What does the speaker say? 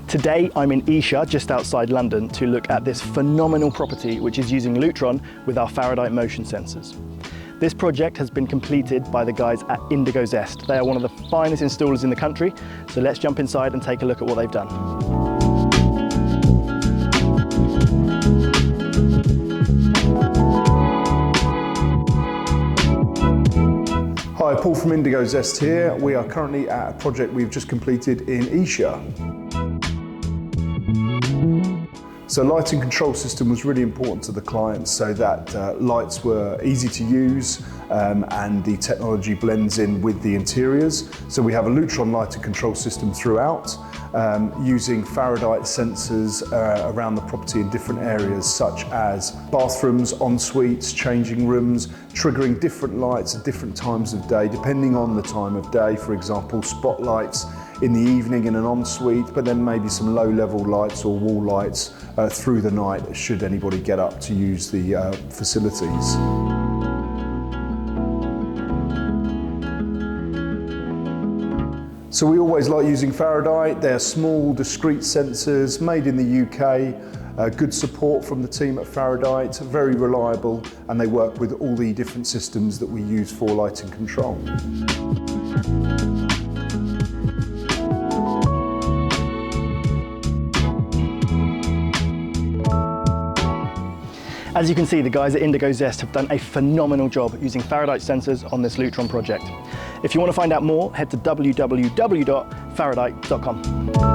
Today I'm in Esher, just outside London, to look at this phenomenal property which is using Lutron with our Faradite motion sensors. This project has been completed by the guys at IndigoZest. They are one of the finest installers in the country, so let's jump inside and take a look at what they've done. Hi, Paul from IndigoZest here. We are currently at a project we've just completed in Esher. So lighting control system was really important to the clients so that lights were easy to use and the technology blends in with the interiors. So we have a Lutron lighting control system throughout, using Faradite sensors around the property in different areas such as bathrooms, ensuites, changing rooms, triggering different lights at different times of day depending on the time of day. For example, spotlights in the evening in an ensuite, but then maybe some low-level lights or wall lights through the night should anybody get up to use the facilities. So we always like using Faradite. They're small, discrete sensors made in the UK. Good support from the team at Faradite, very reliable, and they work with all the different systems that we use for lighting control. As you can see, the guys at IndigoZest have done a phenomenal job using Faradite sensors on this Lutron project. If you want to find out more, head to www.faradite.com.